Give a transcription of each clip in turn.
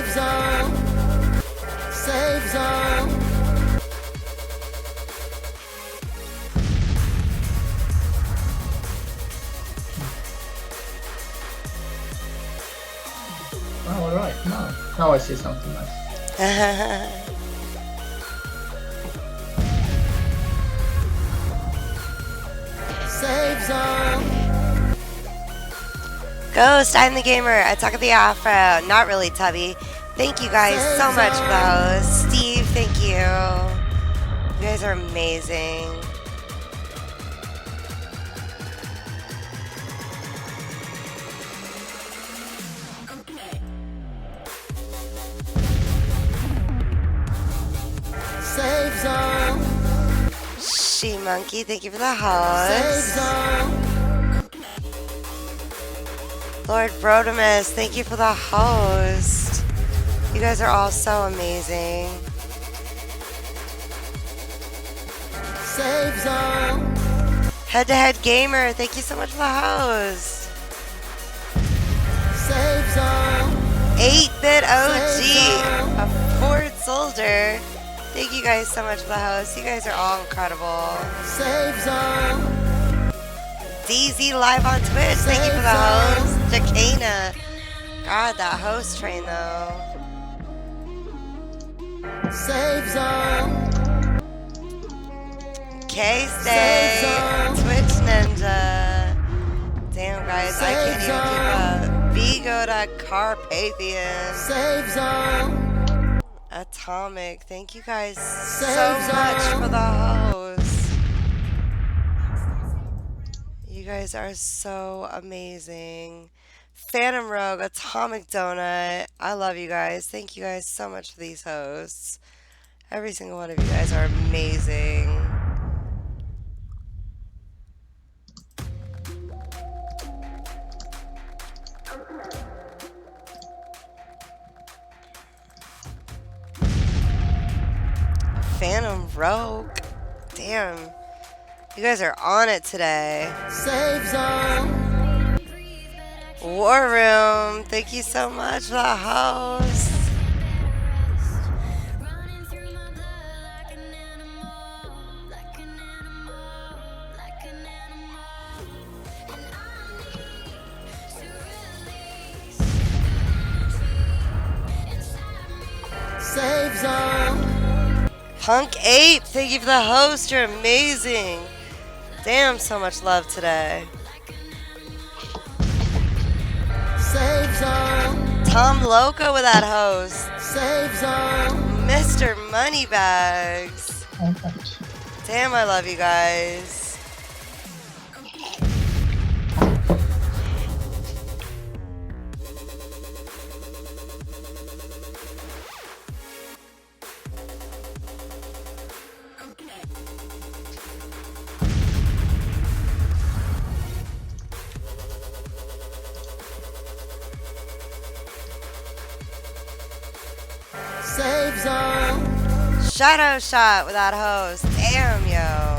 Save zone. Save zone. Oh, alright, now I see something nice. Save zone. Ghost, I'm the gamer. I talk at the Afro. Not really, Tubby. Thank you guys so much for those. Steve, thank you. You guys are amazing. Save zone. She Monkey, thank you for the Save host. zone. Lord Brodemus, thank you for the host. You guys are all so amazing. Save zone. Head to Head Gamer, thank you so much for the host. Save zone. 8-Bit OG, Save a Ford Soldier. Thank you guys so much for the host. You guys are all incredible. Save zone. DZ live on Twitch. Thank you for the host. Jacana. God, that host train though. Save zone. K-Stay. Twitch Ninja. Damn guys, I can't even keep up. Vigo to Carpathian. Save zone. Atomic. Thank you guys so Save much zone. for the host. You guys are so amazing. Phantom Rogue, Atomic Donut. I love you guys. Thank you guys so much for these hosts. Every single one of you guys are amazing. Phantom Rogue. Damn. You guys are on it today. Save zone. War Room. Thank you so much for the host. Save zone. Punk Ape. Thank you for the host. You're amazing. Damn, so much love today. Save zone. Tom Loco with that host. Save zone. Mr. Moneybags. Alright. Damn, I love you guys. Save zone. Shadow Shot with that host. Damn, yo.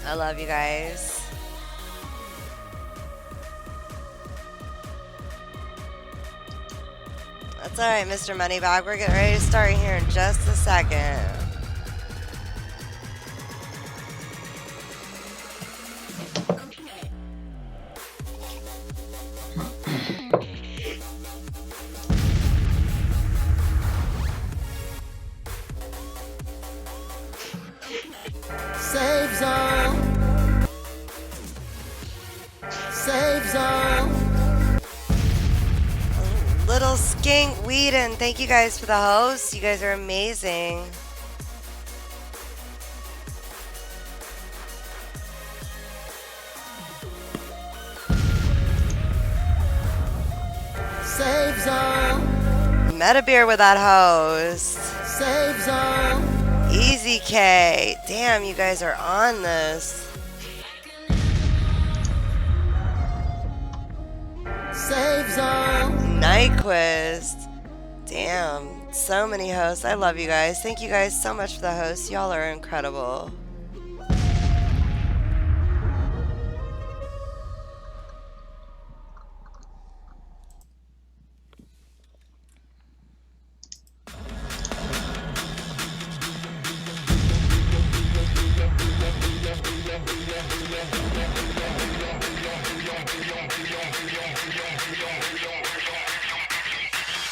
I love you guys. That's alright, Mr. Moneybag. We're getting ready to start here in just a second. Save zone. Save zone. Little Skink Whedon, thank you guys for the host. You guys are amazing. Save zone. Metabeer with that host. Save zone. Easy K. Damn, you guys are on this. Save zone. Nyquist. Damn, so many hosts. I love you guys. Thank you guys so much for the hosts. Y'all are incredible.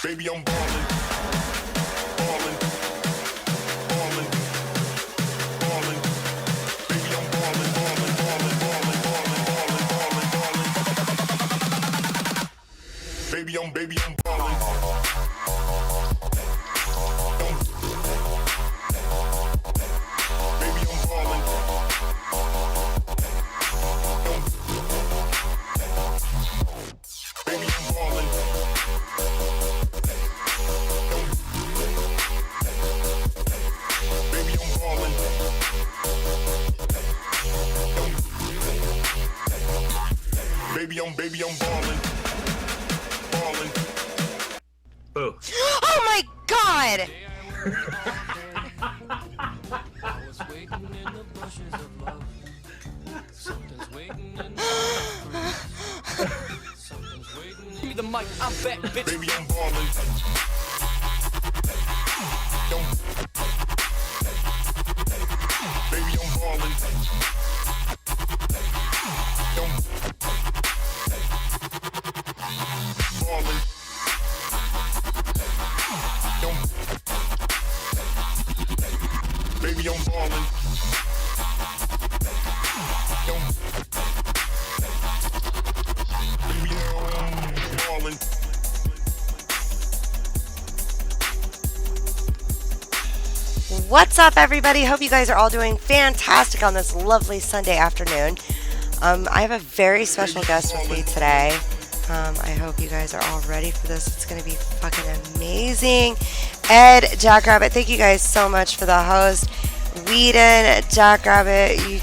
Baby, I'm ballin', ballin', ballin', ballin'. Baby, I'm ballin', ballin', ballin', ballin', ballin', ballin', ballin', ballin'. Baby, I'm ballin'. Baby, I'm ballin'. Baby, I'm ballin'. Baby, I'm ballin'. Baby, I'm ballin'. Ballin'. Boo. Oh my god! Give me the mic, I'm back, bitch. Baby, I'm ballin'. Baby, I'm ballin'. Ballin'. Baby, I'm ballin'. Baby, I'm ballin'. What's up, everybody? Hope you guys are all doing fantastic on this lovely Sunday afternoon. I have a very special guest with me today. I hope you guys are all ready for this. It's going to be fucking amazing. Ed Jackrabbit, thank you guys so much for the host. Whedon, Jackrabbit, you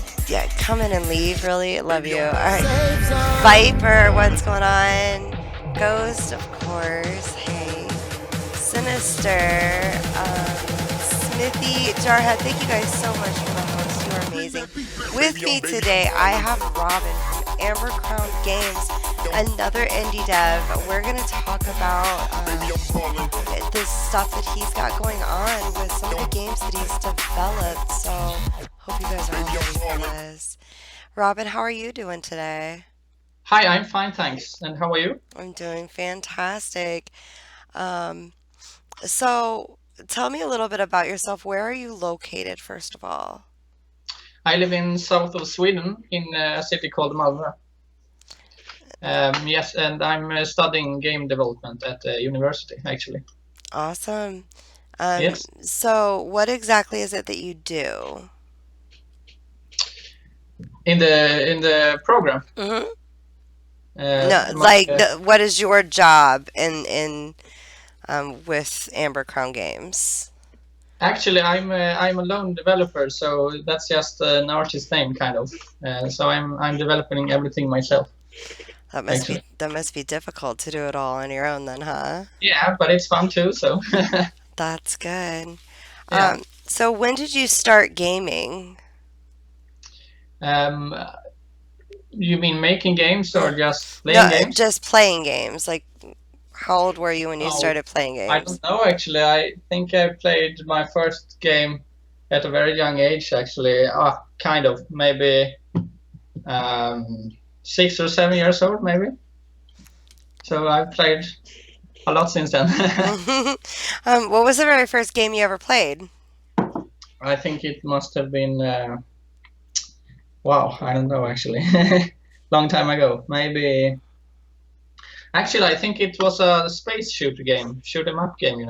come in and leave, really. Love you. All right. Save zone. Viper, what's going on? Ghost, of course. Hey. Sinister, Smithy, Jarhead, thank you guys so much for the host. You are amazing. With me today, I have Robin from Amber Crown Games, another indie dev. We're going to talk about this stuff that he's got going on with some of the games that he's developed. So, hope you guys are all ready for this. Robin, how are you doing today? Hi, I'm fine, thanks. And how are you? I'm doing fantastic. So, tell me a little bit about yourself. Where are you located, first of all? I live in south of Sweden in a city called Malmö. Yes, and I'm studying game development at the university, actually. Awesome. Yes. So, what exactly is it that you do? In the program. Mm-hmm. Uh, No, my- like, uh, what is your job in with Amber Crown Games? Actually, I'm a lone developer, so that's just an artist name, kind of. So I'm developing everything myself. That must be difficult to do it all on your own, then, huh? Yeah, but it's fun too. So That's good. Yeah. So when did you start gaming? um, you mean making games or just playing No, games? just playing games. Like, how old were you when you Oh, started playing I games? don't know actually. I think I played my first game at a very young age. Actually, kind of maybe 6 or 7 years old, maybe. So I've played a lot since then. What was the very first game you ever played? I think it must have been wow, I don't know actually. Long time ago, maybe. Actually, I think it was a space shooter game, shoot 'em up game.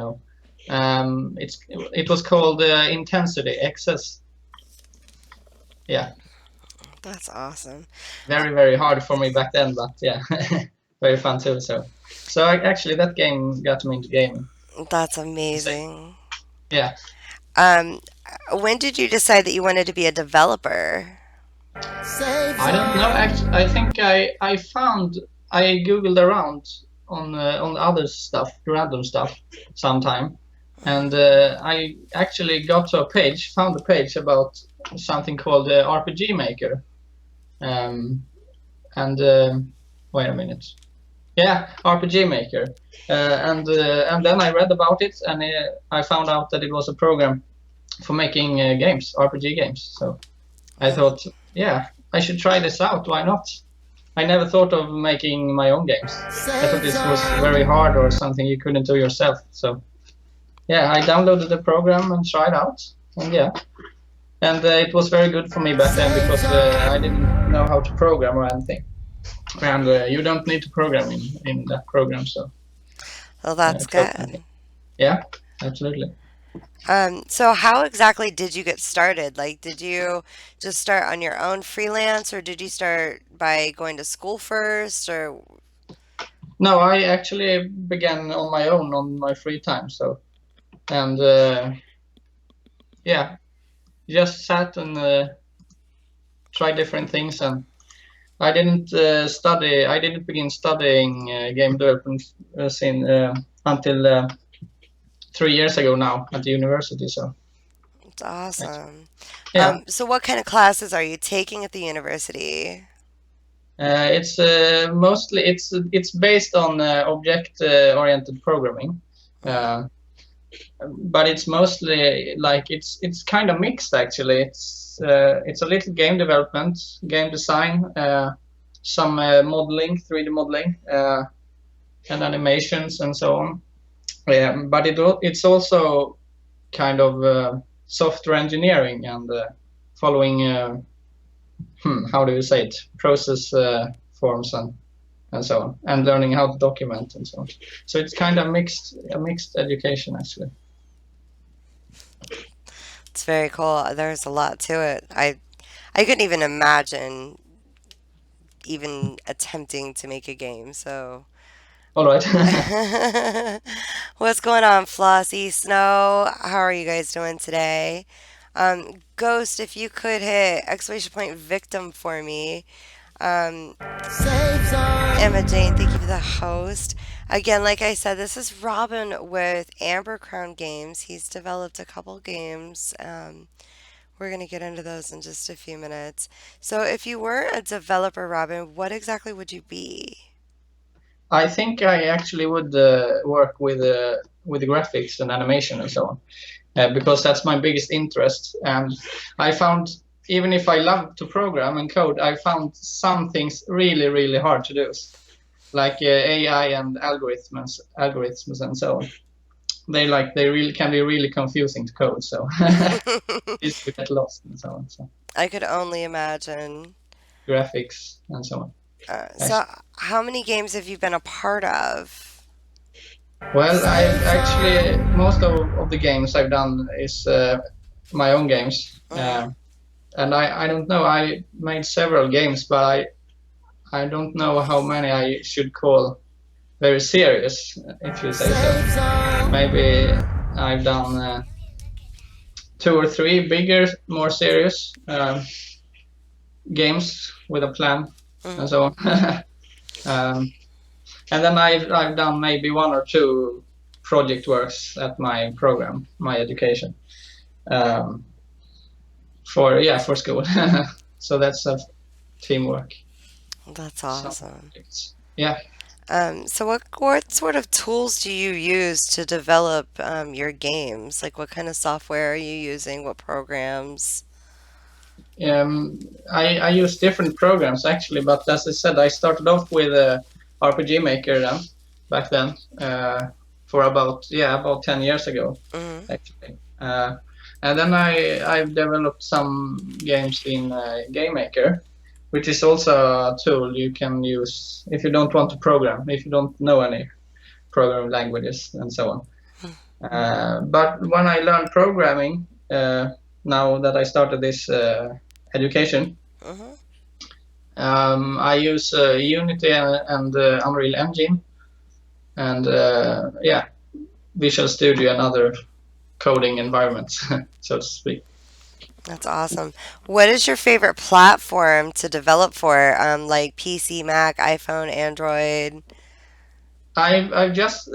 It was called Intensity XS. Yeah, That's awesome. very very hard for me back then, but yeah, very fun too. So actually that game got me into gaming. That's amazing. Yeah. When did you decide that you wanted to be a developer? Save I don't know. zone. Actually, I think I googled around on other stuff, random stuff, sometime, and I actually got to found a page about something called RPG Maker, and wait a minute, yeah, RPG Maker, and then I read about it, and I found out that it was a program for making games, RPG games. So I thought, yeah, I should try this out. Why not? I never thought of making my own games. I thought this was very hard or something you couldn't do yourself. So yeah, I downloaded the program and tried out, and yeah, and it was very good for me back then because I didn't know how to program or anything, and you don't need to program in that program. So Well, that's good. yeah, absolutely. So how exactly did you get started? Like, did you just start on your own freelance, or did you start by going to school first, or No, I actually began on my own on my free time. So, and yeah, just sat and tried different things. And I didn't study. I didn't begin studying game development until 3 years ago now at the university. So it's awesome. yeah, So what kind of classes are you taking at the university? it's mostly it's based on object-oriented programming. But it's mostly like it's kind of mixed actually. It's a little game development, game design, some modeling, 3D modeling, and animations and so on. But it's also kind of software engineering and following how do you say it, process forms and so on, and learning how to document and so on. So it's kind of a mixed education actually. It's very cool. There's a lot to it. I couldn't even imagine even attempting to make a game. So All right. what's going on, Flossie, Snow? How are you guys doing today? Ghost, if you could hit exclamation point victim for me. Safe zone. Emma Jane, thank you for the host. Again, like I said, this is Robin with Amber Crown Games. He's developed a couple games. We're going to get into those in just a few minutes. So, if you were a developer, Robin, what exactly would you be? I think I actually would work with the graphics and animation and so on, because that's my biggest interest. And I found, even if I love to program and code, I found some things really, really hard to do, like AI and algorithms and so on. They really can be really confusing to code, so you get lost and so on. So I could only imagine. graphics and so on. So, how many games have you been a part of? Well, I've actually most of the games I've done is my own games, and I don't know. I made several games, but I don't know how many I should call very serious, if you say Safe so. zone. Maybe I've done 2 or 3 bigger, more serious games with a plan and so on. And then I've done maybe 1 or 2 project works at my program, my education, for school. So that's a teamwork. That's So awesome. yeah. So what sort of tools do you use to develop your games? Like, what kind of software are you using? What programs? I use different programs actually, but as I said, I started off with RPG Maker back then, for about 10 years ago Mhm. actually, and then I've developed some games in Game Maker, which is also a tool you can use if you don't want to program, if you don't know any programming languages and so on. But when I learned programming, now that I started this education, Mhm. I use Unity and Unreal Engine, and Visual Studio and other coding environments, so to speak. That's awesome. What is your favorite platform to develop for? Like PC, Mac, iPhone, Android? I've just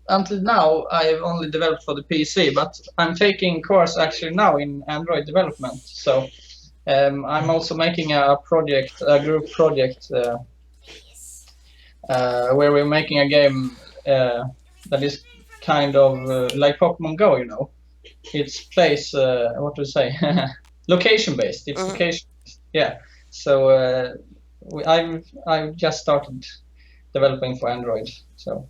until now I've only developed for the PC, but I'm taking course actually now in Android development. So I'm also making a group project, where we're making a game that is kind of like Pokemon Go. You know, it's place what to say, location based. It's location based. Yeah. So I've just started developing for Android. So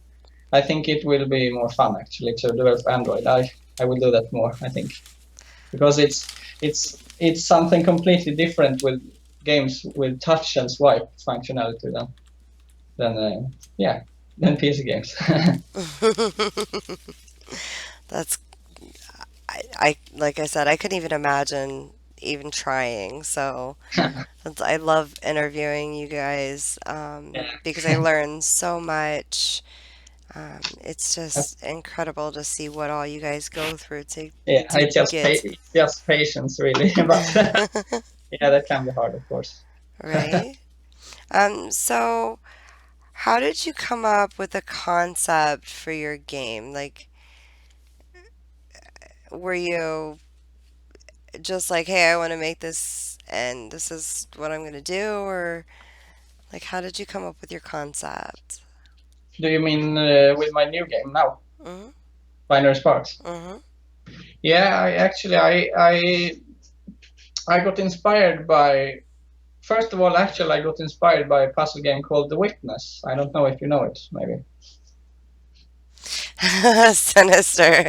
I think it will be more fun actually to develop Android. I will do that more, I think, because it's something completely different with games with touch and swipe functionality than PC games. That's I like I said, I couldn't even imagine even trying. So I love interviewing you guys because I learn so much. It's just incredible to see what all you guys go through to It's just get just patience really, but yeah, that can be hard, of course. right. So how did you come up with the concept for your game? Like, were you just like, hey, I want to make this and this is what I'm going to do? Or, like, how did you come up with your concept? Do you mean with my new game now, Mm-hmm. Binary Sparks? Mm-hmm. Yeah, I got inspired by. First of all, actually, I got inspired by a puzzle game called The Witness. I don't know if you know it, maybe. Sinister.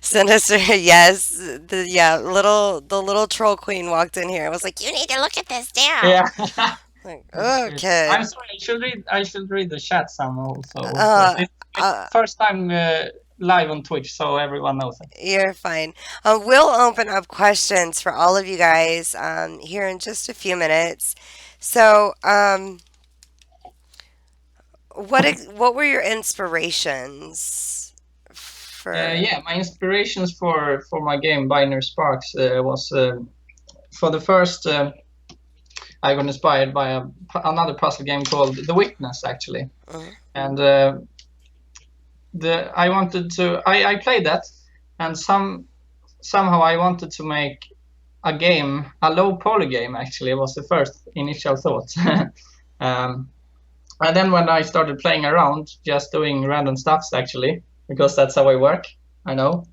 Sinister, yes. The little troll queen walked in here. I was like, you need to look at this down. Yeah. Like, okay. I'm sorry. I should read the chat some also. It's first time live on Twitch, so everyone knows it. You're fine. We'll open up questions for all of you guys here in just a few minutes. So, what were your inspirations for? Yeah, my inspirations for my game Binary Sparks was for the first. I got inspired by another puzzle game called The Witness, actually, and I wanted to. I played that, and somehow I wanted to make a game, a low poly game. Actually, was the first initial thought. And then when I started playing around, just doing random stuffs, actually, because that's how I work. I know.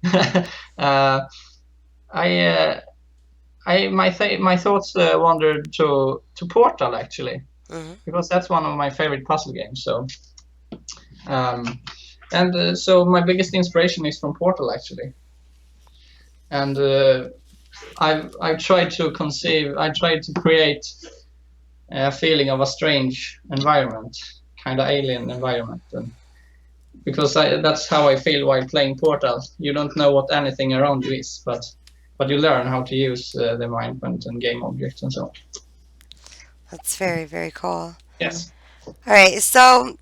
My thoughts wandered to Portal, actually, because that's one of my favorite puzzle games. So, so my biggest inspiration is from Portal, actually. And I tried to create a feeling of a strange environment, kind of alien environment, and because that's how I feel while playing Portal. You don't know what anything around you is, but you learn how to use the environment and game objects and so on. That's very, very cool. Yes. All right, so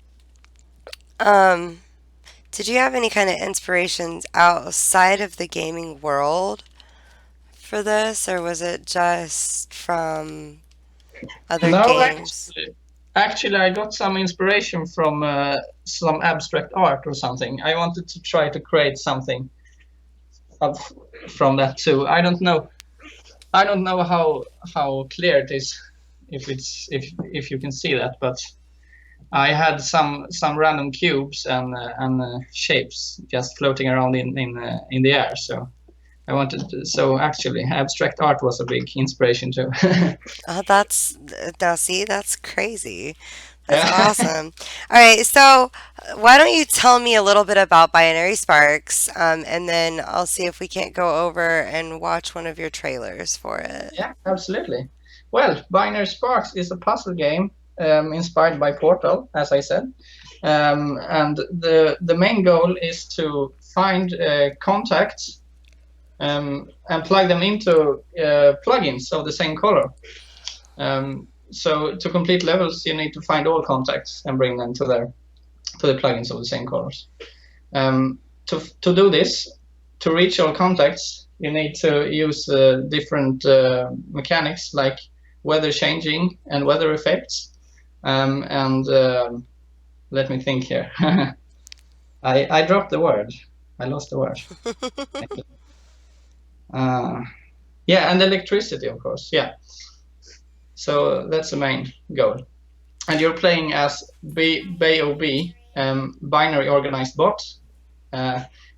did you have any kind of inspirations outside of the gaming world for this, or was it just from other games? Actually, I got some inspiration from some abstract art or something. I wanted to try to create something from that too. I don't know how clear it is, if you can see that, but I had some random cubes and shapes just floating around in the air. So I wanted to, so actually abstract art was a big inspiration too. That's crazy. That's awesome. All right, so why don't you tell me a little bit about Binary Sparks, and then I'll see if we can't go over and watch one of your trailers for it. Yeah, absolutely. Well, Binary Sparks is a puzzle game inspired by Portal, as I said, and the main goal is to find contacts and plug them into plugins of the same color. So to complete levels, you need to find all contacts and bring them to the plugins of the same colors. To do this, to reach all contacts, you need to use different mechanics like weather changing and weather effects, and Let me think here. I dropped the word. I lost the word. Yeah, and electricity, of course. Yeah. So that's the main goal. And you're playing as BOB, binary organized bot,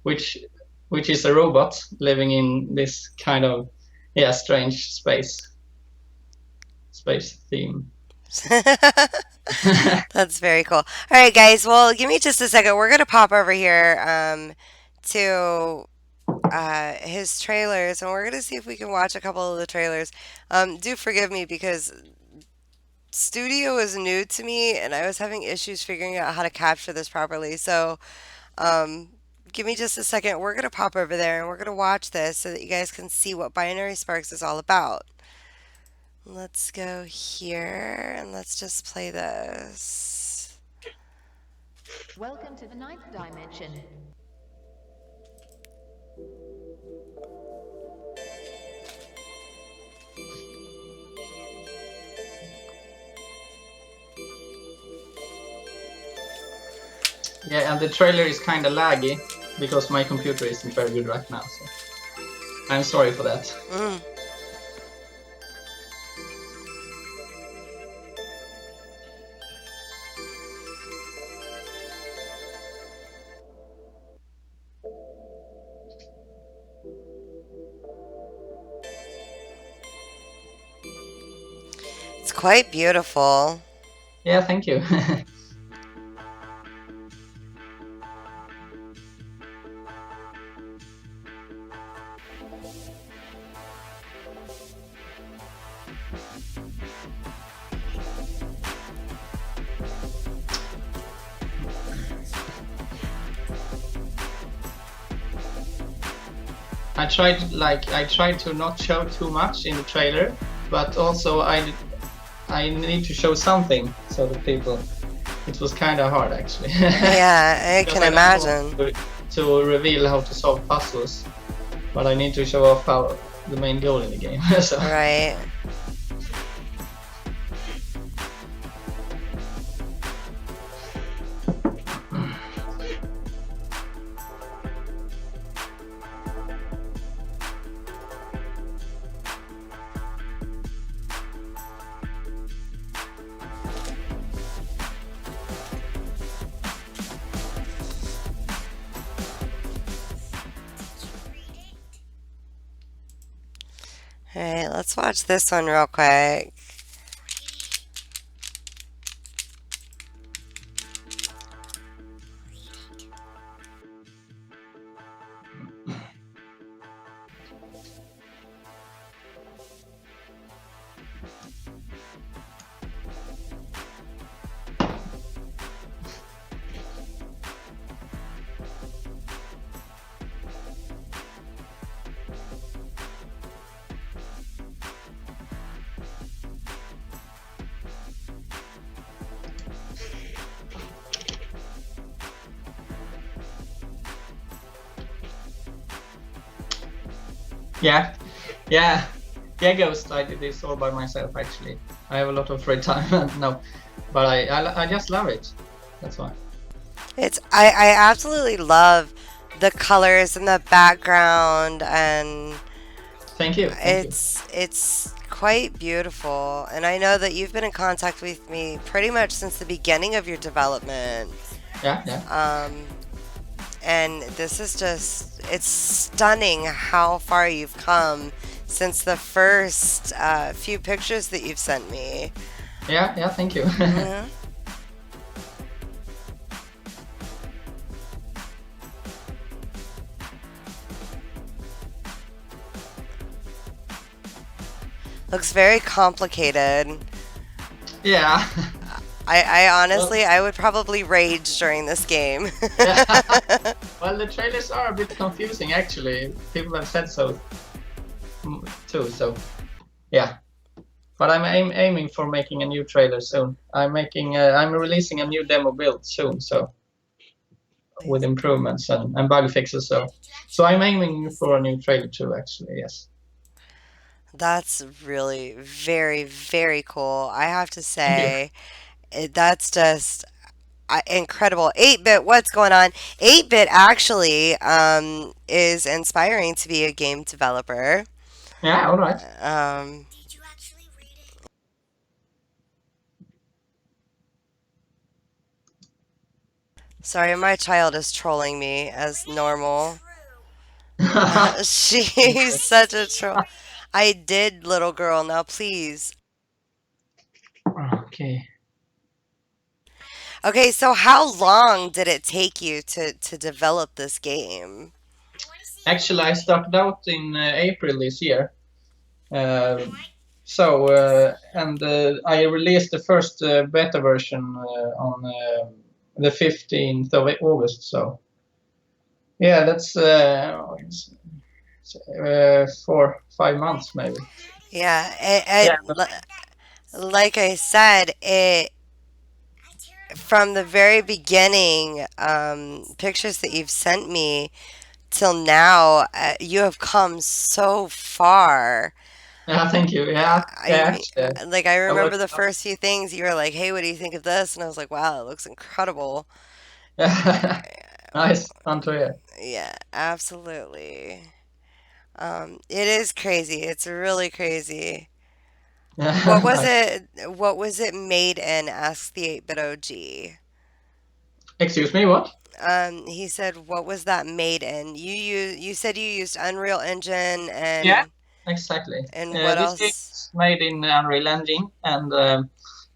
which is a robot living in this kind of strange space theme. That's very cool. All right, guys. Well, give me just a second. We're gonna pop over here to his trailers, and we're gonna see if we can watch a couple of the trailers. Do forgive me because Studio is new to me, and I was having issues figuring out how to capture this properly. So, give me just a second. We're gonna pop over there, and we're gonna watch this so that you guys can see what Binary Sparks is all about. Let's go here, and let's just play this. Welcome to the ninth dimension. Yeah, and the trailer is kind of laggy because my computer isn't very good right now. So I'm sorry for that. It's quite beautiful. Yeah, thank you. I tried to not show too much in the trailer, but also I need to show something so that people. It was kind of hard actually. Yeah, I can imagine. To reveal how to solve puzzles, but I need to show off how the main goal in the game. So. Right. Alright, let's watch this one real quick. Yeah, Ghost. I did this all by myself actually. I have a lot of free time now, but I just love it. That's why. I absolutely love the colors and the background, and Thank you. it's quite beautiful. And I know that you've been in contact with me pretty much since the beginning of your development. Yeah. And this is just, it's stunning how far you've come since the first few pictures that you've sent me. Yeah. Thank you. Mhm. Looks very complicated. Yeah. I honestly, I would probably rage during this game. Yeah. Well, the trailers are a bit confusing actually. People have said so too. So, yeah. But I'm aiming for making a new trailer soon. I'm releasing a new demo build soon. So, with improvements and bug fixes. So I'm aiming for a new trailer too. Actually, yes. That's really very, very cool. I have to say, that's just, incredible. 8-Bit, what's going on? 8-Bit actually is inspiring to be a game developer. Yeah, all right. Sorry, my child is trolling me as normal. She's such a troll. I did, little girl. Now, please. Okay. Okay, so how long did it take you to develop this game? Actually, I started out in April this year. And I released the first beta version on the 15th of August. So, yeah, that's 4-5 months maybe. Yeah, Yeah, like I said, it from the very beginning, pictures that you've sent me till now, you have come so far. yeah, thank you. Yeah, yeah. Like I remember the first few things you were like, "Hey, what do you think of this?" And I was like, "Wow, it looks incredible." Nice, fun to hear. Yeah, absolutely. It is crazy. It's really crazy. What was Nice. it? What was it made in? Ask the 8-Bit OG. Excuse me, what? He said, "What was that made in?" You said you used Unreal Engine Yeah, and exactly. what This game else? is made in Unreal Engine, and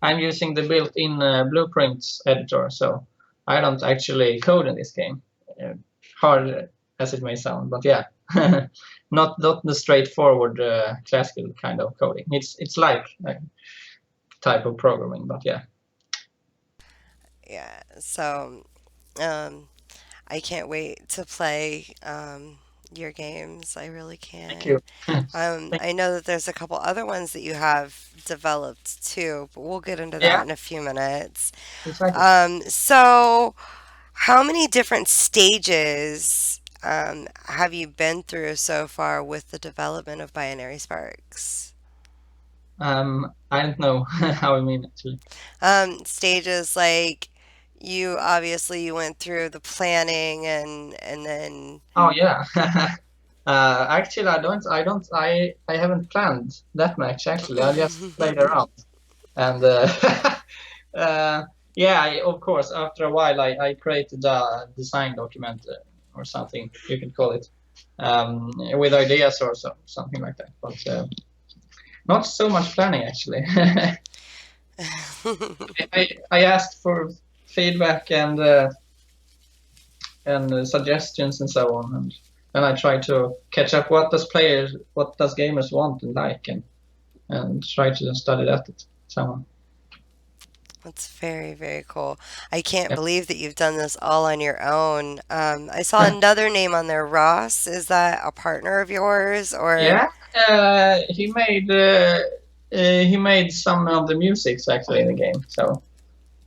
I'm using the built-in Blueprints editor, so I don't actually code in this game. Hard as it may sound, but yeah, not the straightforward classical kind of coding. It's like a type of programming, but yeah. Yeah. So, I can't wait to play your games. I really Thank can. you. Thank- I know that there's a couple other ones that you have developed too, but we'll get into that yeah, in a few minutes. exactly. So how many different stages have you been through so far with the development of Binary Sparks? I don't know how I mean actually. Stages like you went through the planning and then Oh yeah. Actually, I haven't planned that much. Actually, I just played around, and yeah, of course, after a while, I created a design document or something you could call it, with ideas or something like that. But not so much planning actually. I asked for feedback and suggestions and so on, and then I try to catch up what does gamers want and like, and try to study that somehow. That's very, very cool. I can't Yeah. believe that you've done this all on your own. I saw another name on there, Ross. Is that a partner of yours or? Yeah, he made some of the musics actually in the game. So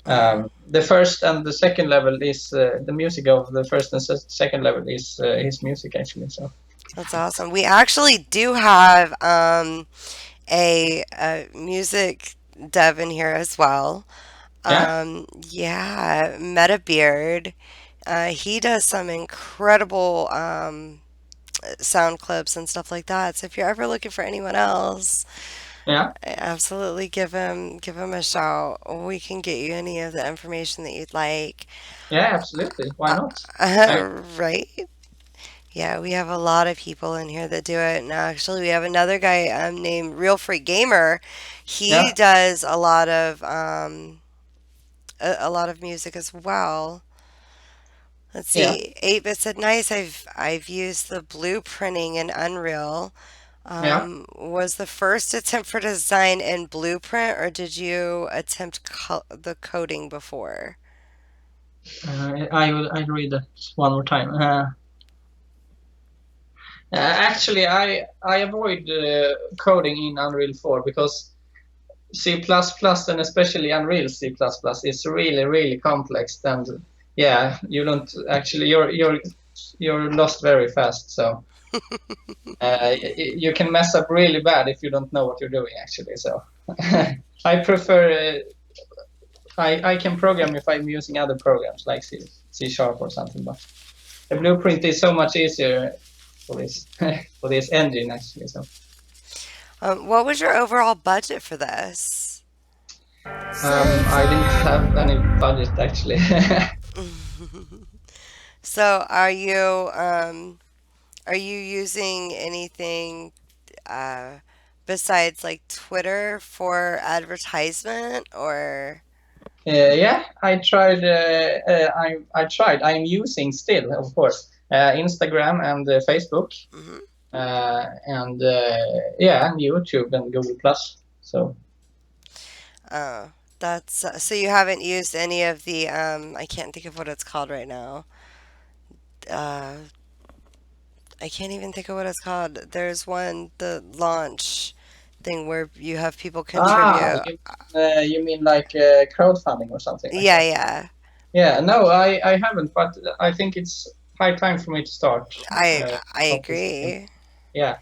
the first and the second level is the music of the first and second level is his music actually. So That's awesome. We actually do have a music dev in here as well. yeah, Yeah, Metabeard. He does some incredible sound clips and stuff like that. So if you're ever looking for anyone else, yeah, absolutely give him a shout. We can get you any of the information that you'd like. yeah, absolutely. Why not? Right? Yeah, we have a lot of people in here that do it. And actually, we have another guy named Real Freak Gamer. He Yeah, does a lot of music as well. Let's yeah. see. 8-Bit said, "Nice. I've used the blueprinting in Unreal. Yeah, Was the first attempt for design in Blueprint, or did you attempt the coding before?" I'll read that one more time. Actually, I avoid coding in Unreal 4 because C++ and especially Unreal C++ is really complex, and yeah, you don't actually you're lost very fast. So you can mess up really bad if you don't know what you're doing actually. So I prefer I can program if I'm using other programs like C Sharp or something, but the Blueprint is so much easier for this for this engine actually. So What was your overall budget for this? I didn't have any budget actually. So are you using anything besides like Twitter for advertisement or? Yeah, I tried. I tried. I'm using still, of course, Instagram and Facebook, Mhm. and yeah, and YouTube and Google Plus. So Oh, that's so you haven't used any of the I can't think of what it's called right now. Uh, I can't even think of what it's called. There's one, the launch thing where you have people contribute. you mean like crowdfunding or something? Like Yeah, that? yeah. Yeah. No, I haven't, but I think it's high time for me to start. I of this game. agree. Yeah.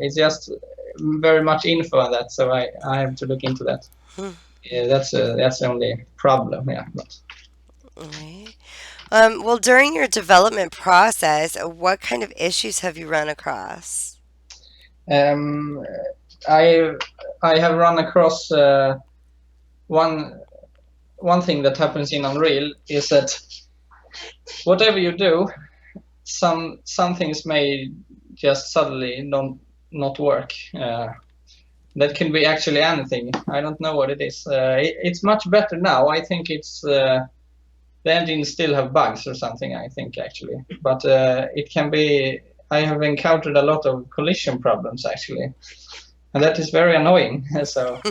It's just very much info on that, so I have to look into that. Hmm. Yeah, that's the only problem. Yeah. But, Right. Well, during your development process, what kind of issues have you run across? Um, I have run across one thing that happens in Unreal is that whatever you do, some things may just suddenly not work. That can be actually anything. I don't know what it is. It's much better now. I think it's the engines still have bugs or something. I think actually, but it can be. I have encountered a lot of collision problems actually, and that is very annoying. So,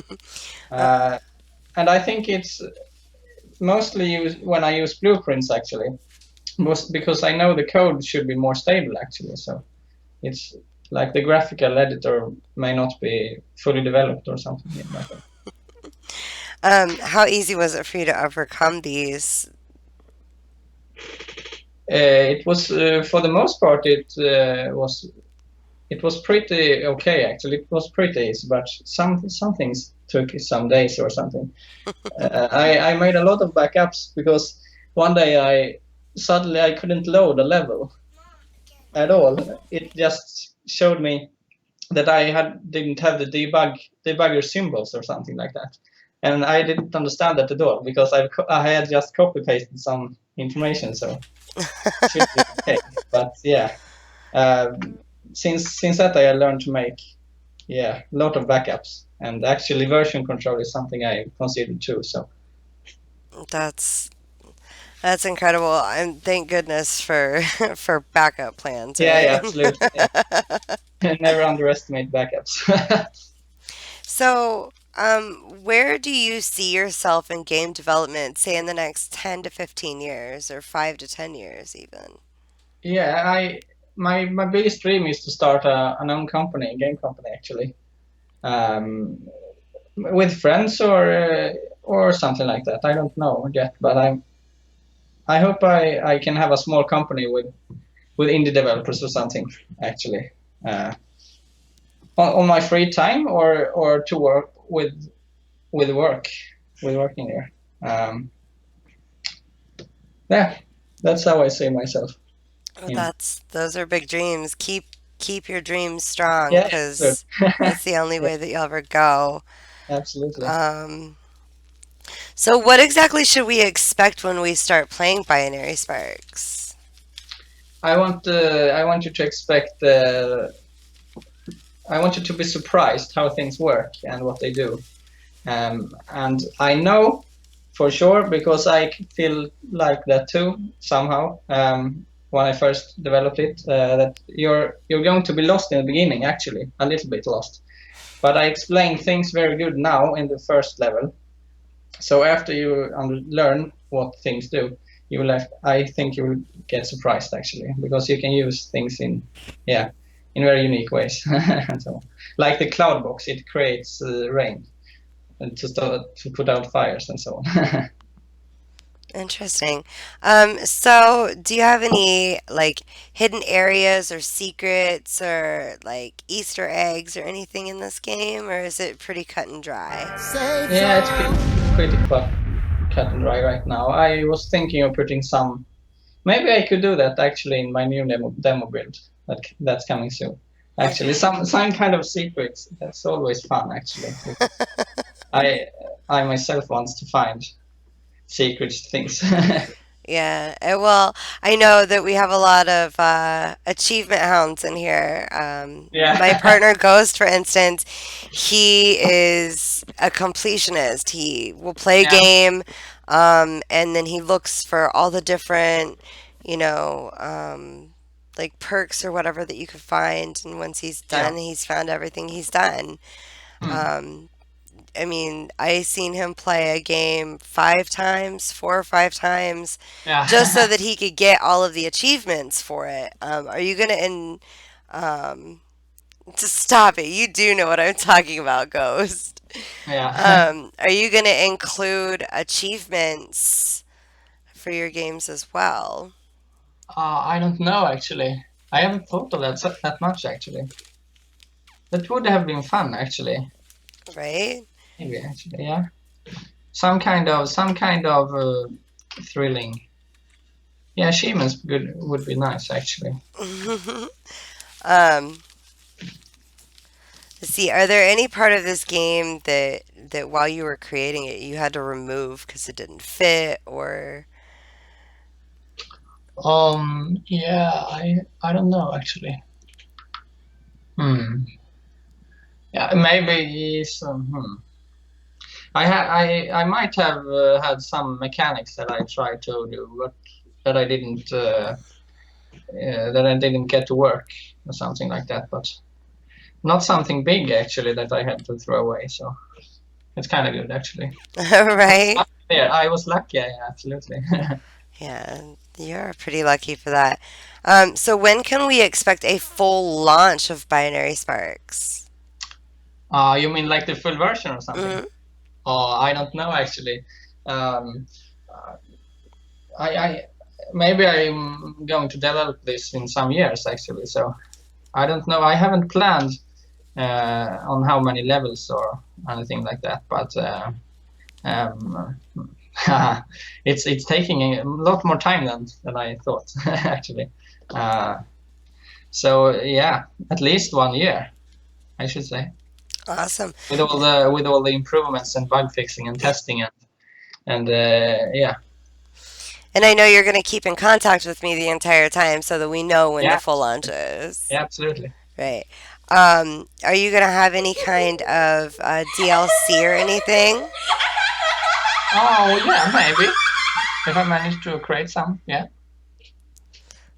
and I think it's mostly used when I use blueprints actually, most because I know the code should be more stable actually. So, it's like the graphical editor may not be fully developed or something like that. How easy was it for you to overcome these? It was for the most part it was pretty okay actually. It was pretty easy, but some things took some days or something. I made a lot of backups because one day I suddenly couldn't load a level at all. It just showed me that didn't have the debugger symbols or something like that, and I didn't understand that at all because I had just copy pasted some information, so it should be okay. But yeah, since that day I learned to make a lot of backups, and actually version control is something I consider too. So That's incredible. And thank goodness for for backup plans, yeah, right? absolutely. Yeah. Never underestimate backups. So, where do you see yourself in game development, say in the next 10 to 15 years or 5 to 10 years even? Yeah, my biggest dream is to start an own company, a game company actually, with friends or something like that. I don't know yet, but I hope I can have a small company with indie developers or something actually, on my free time or to work with working there. Yeah, that's how I see myself. Well, Yeah. those are big dreams. Keep your dreams strong Yeah, because that's the only way that you'll ever go. absolutely. So what exactly should we expect when we start playing Binary Sparks? I want you to expect. I want you to be surprised how things work and what they do. And I know for sure because I feel like that too somehow. When I first developed it, that you're going to be lost in the beginning, actually a little bit lost. But I explain things very good now in the first level. So after you learn what things do, you will I think you will get surprised actually because you can use things in very unique ways. So, like the cloud box, it creates rain and to put out fires and so on. Interesting. So do you have any like hidden areas or secrets or like Easter eggs or anything in this game, or is it pretty cut and dry? Yeah, it's pretty cut and dry right now. I was thinking of putting some. Maybe I could do that actually in my new demo build that's coming soon. Actually, some kind of secrets. That's always fun. Actually, I myself wants to find secret things. Yeah, well, I know that we have a lot of achievement hounds in here. Yeah. My partner Ghost, for instance, he is a completionist. He will play a Yeah. game, and then he looks for all the different, like perks or whatever that you could find. And once he's done, he's found everything he's done. I mean, I seen him play a game 4 or 5 times, Yeah. just so that he could get all of the achievements for it. Are you gonna just stop it? You do know what I'm talking about, Ghost. Yeah. Are you gonna include achievements for your games as well? I don't know actually. I haven't thought of that much actually. That would have been fun actually. Right? Maybe actually, yeah. Some kind of thrilling. Yeah, achievements would be nice actually. Let's see, are there any part of this game that while you were creating it you had to remove because it didn't fit, or Yeah, I don't know actually. Yeah, maybe some. I might have had some mechanics that I tried to do, but that I didn't get to work or something like that. But not something big actually that I had to throw away. So it's kind of good actually. right? Yeah, I was lucky. Yeah, absolutely. Yeah, you're pretty lucky for that. So when can we expect a full launch of Binary Sparks? You mean like the full version or something? Mhm. Oh, I don't know actually. I maybe I'm going to develop this in some years actually. So I don't know. I haven't planned on how many levels or anything like that. But it's taking a lot more time than I thought actually. So yeah, at least 1 year, I should say. Awesome. With all the improvements and bug fixing and testing and yeah. And I know you're going to keep in contact with me the entire time so that we know when Yeah. the full launch is. Yeah, absolutely. Right. Are you going to have any kind of DLC or anything? Oh yeah, maybe if I manage to create some. Yeah.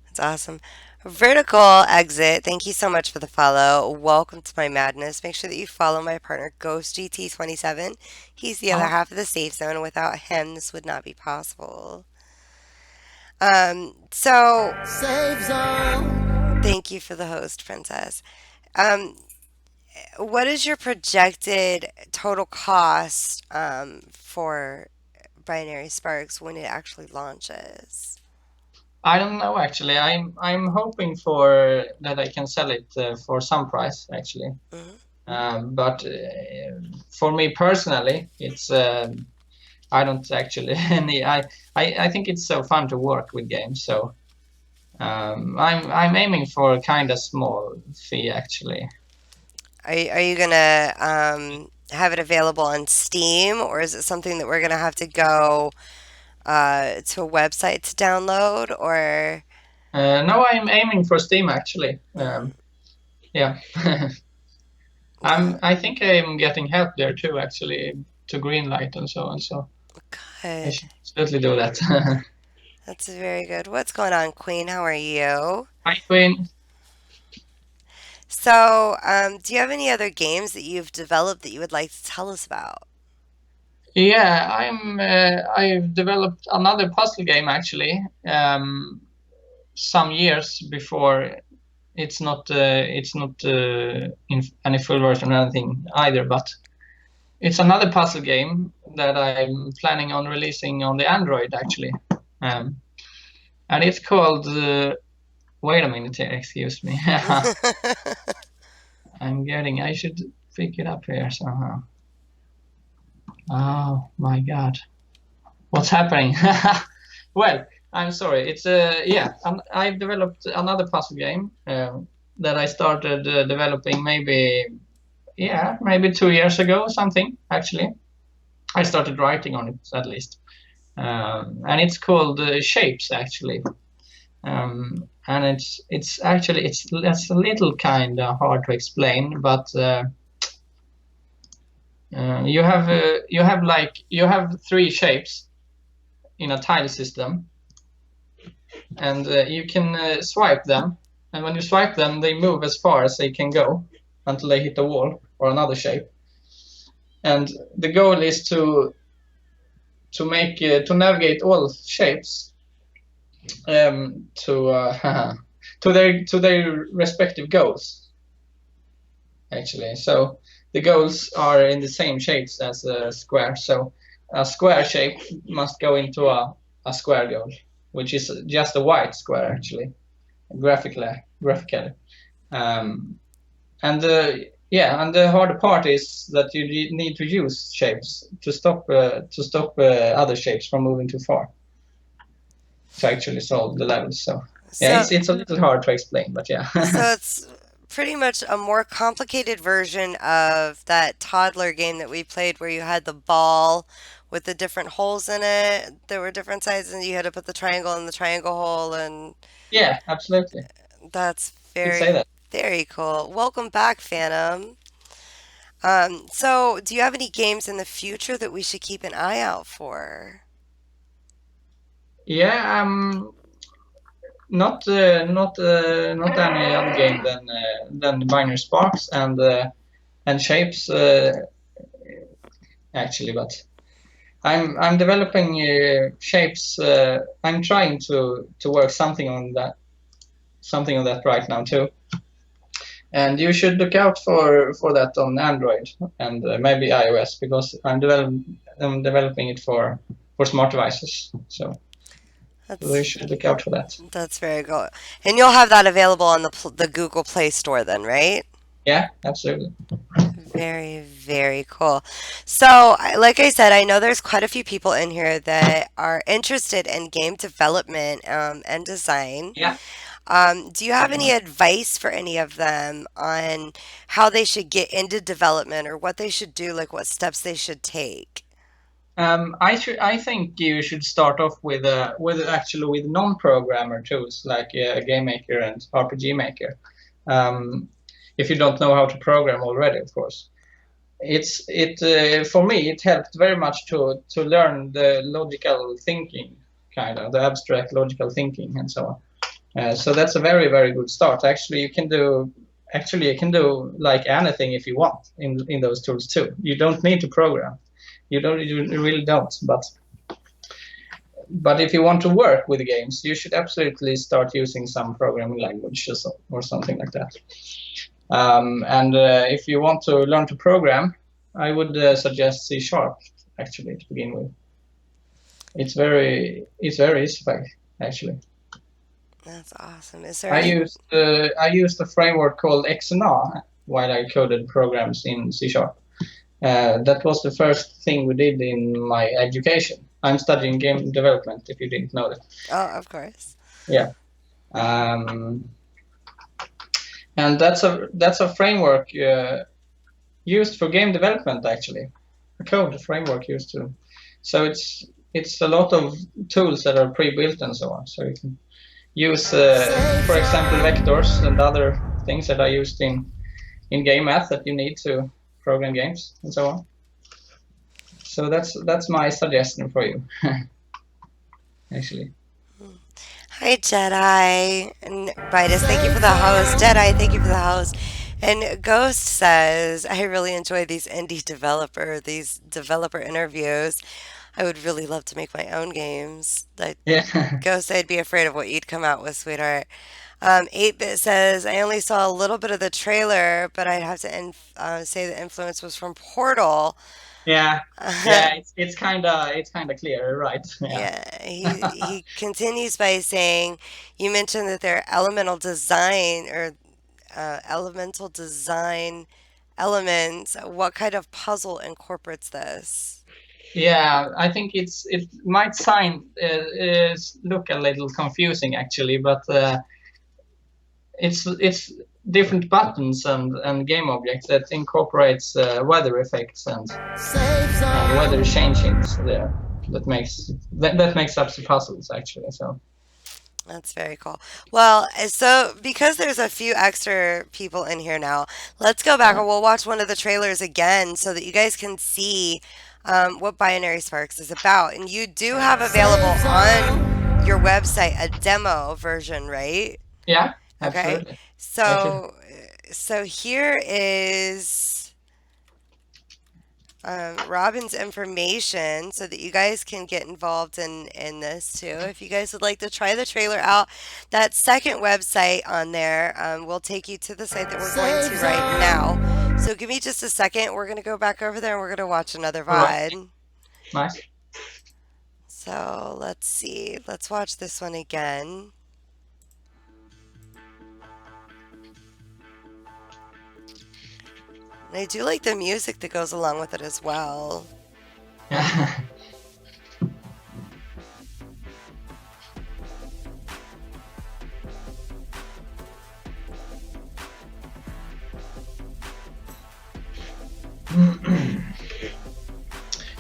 That's awesome. Vertical Exit, thank you so much for the follow. Welcome to my madness. Make sure that you follow my partner GhostGT27. He's the other half of the safe zone. Without him, this would not be possible. So thank you for the host, Princess. What is your projected total cost for Binary Sparks when it actually launches? I don't know actually. I'm hoping for that I can sell it for some price actually. But for me personally, it's I don't actually any. I think it's so fun to work with games. So I'm aiming for a kind of small fee actually. Are you gonna have it available on Steam, or is it something that we're gonna have to go to a website to download, or? No, I'm aiming for Steam actually. Yeah. I think I'm getting help there too actually to greenlight and so on. So I Good. should absolutely do that. That's very good. What's going on, Queen? How are you? Hi, Queen. So, do you have any other games that you've developed that you would like to tell us about? Yeah, I've developed another puzzle game actually. Some years before. It's not in any full version or anything either, but it's another puzzle game that I'm planning on releasing on the Android actually, and it's called. Wait a minute here, excuse me. I should pick it up here somehow. Oh my god. What's happening? Well, I'm sorry. It's yeah. I've developed another puzzle game that I started developing maybe 2 years ago or something. Actually, I started writing on it at least, and it's called Shapes actually. And it's actually it's a little kind of hard to explain, but you have three shapes in a tile system, and you can swipe them, and when you swipe them, they move as far as they can go until they hit the wall or another shape. And the goal is to navigate all shapes to their respective goals. Actually, so the goals are in the same shapes as a square. So a square shape must go into a square goal, which is just a white square actually, graphically. And the hard part is that you need to use shapes to stop other shapes from moving too far to actually solve the levels. So yeah, it's a little hard to explain, but yeah. So it's pretty much a more complicated version of that toddler game that we played where you had the ball with the different holes in it. There were different sizes and you had to put the triangle in the triangle hole, and Yeah, absolutely. that's You could say very, that. very cool. Welcome back, Phantom. So do you have any games in the future that we should keep an eye out for? Yeah, not any other game than Binary Sparks and Shapes actually, but I'm developing Shapes. I'm trying to work something on that right now too. And you should look out for that on Android and maybe iOS, because I'm developing it for smart devices. So we should look out for that. That's very cool. And you'll have that available on the Google Play Store then, right? Yeah, absolutely. Very, very cool. So, like I said, I know there's quite a few people in here that are interested in game development and design. Yeah. Do you have any advice for any of them on how they should get into development or what they should do, like what steps they should take? I think you should start off with non-programmer tools like Game Maker and RPG Maker. If you don't know how to program already, of course. For me it helped very much to learn the logical thinking, kind of the abstract logical thinking and so on. So that's a very, very good start. Actually, you can do like anything if you want in those tools too. You don't need to program. You really don't. But if you want to work with games, you should absolutely start using some programming languages or something like that. And if you want to learn to program, I would suggest C# actually to begin with. It's very easy actually. That's awesome. Is there I used a framework called XNA while I coded programs in C#. That was the first thing we did in my education. I'm studying game development, if you didn't know that. Oh, of course. Yeah. And that's a framework used for game development actually. A code framework used to. So it's a lot of tools that are pre-built and so on. So you can use, for example, vectors and other things that are used in game math that you need to program games and so on. So that's my suggestion for you, actually. Hi, Jedi. And Vitus, thank you for the host. Jedi, thank you for the host. And Ghost says, I really enjoy these developer interviews. I would really love to make my own games. Yeah. Ghost, I'd be afraid of what you'd come out with, sweetheart. 8-Bit says, I only saw a little bit of the trailer, but I'd have to say the influence was from Portal. Yeah, it's kind of clear, right? Yeah, he continues by saying, you mentioned that there are elemental design elements. What kind of puzzle incorporates this? Yeah, I think it might look a little confusing actually, but it's different buttons and game objects that incorporates weather effects and weather changings there. That makes up the puzzles actually. So That's very cool. Well, so because there's a few extra people in here now, let's go back and we'll watch one of the trailers again so that you guys can see what Binary Sparks is about. And you do have available on your website a demo version, right? yeah, Okay. absolutely. So here is Robin's information so that you guys can get involved in this too. If you guys would like to try the trailer out, that second website on there will take you to the site that we're going to right now. So give me just a second. We're going to go back over there and we're going to watch another Alright. VOD. Nice. So let's see. Let's watch this one again. And I do like the music that goes along with it as well.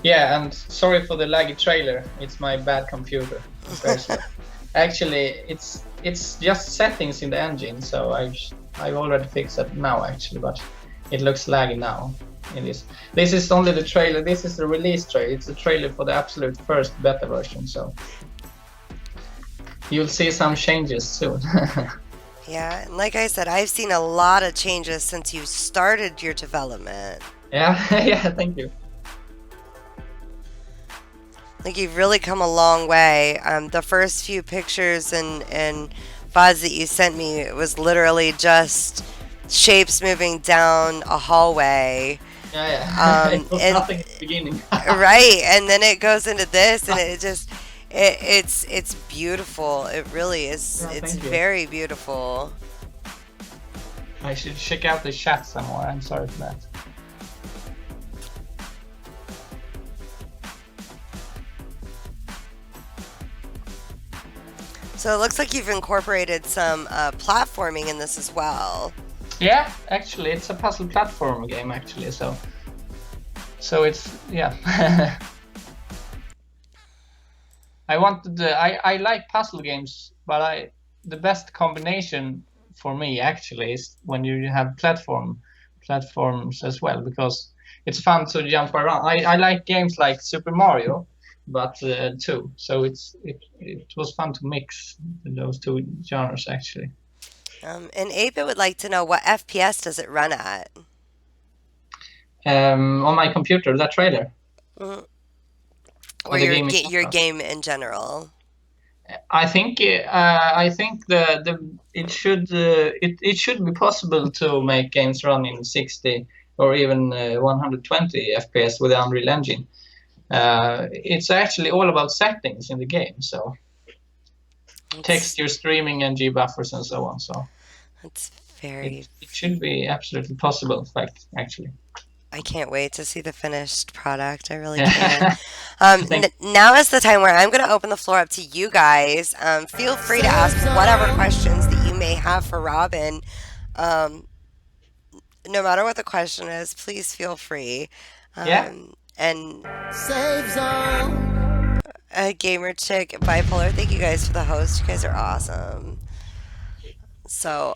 Yeah, and sorry for the laggy trailer. It's my bad computer. It's very slow. Actually, it's just settings in the engine, so I've already fixed it now actually, but it looks laggy now. This is only the trailer. This is the release trailer. It's the trailer for the absolute first beta version, so you'll see some changes soon. Yeah, and like I said, I've seen a lot of changes since you started your development. Yeah, yeah. Thank you. Like you've really come a long way. The first few pictures and VODs that you sent me, it was literally just shapes moving down a hallway. Yeah. It was and- nothing at the beginning. Right, and then it goes into this, and it's beautiful. It really is. Yeah, It's thank you. very beautiful. I should check out the chat some more. I'm sorry for that. So it looks like you've incorporated some platforming in this as well. Yeah, actually, it's a puzzle platform game. Actually, so it's yeah. I like puzzle games, but the best combination for me actually is when you have platforms as well, because it's fun to jump around. I like games like Super Mario, but too. So it was fun to mix those two genres actually. And 8-Bit would like to know, what FPS does it run at? On my computer, that trailer. Or the your, game your itself. game in general? I think it should be possible to make games run in 60 or even 120 FPS with the Unreal Engine. It's actually all about settings in the game, so texture, streaming, and G buffers and so on. So That's very... it should be absolutely possible, in fact, actually. I can't wait to see the finished product. I really can. Now is the time where I'm going to open the floor up to you guys. Feel free to ask whatever questions that you may have for Robin. No matter what the question is, please feel free. Yeah. And Gamer Chick, Bipolar, thank you guys for the host. You guys are awesome. So,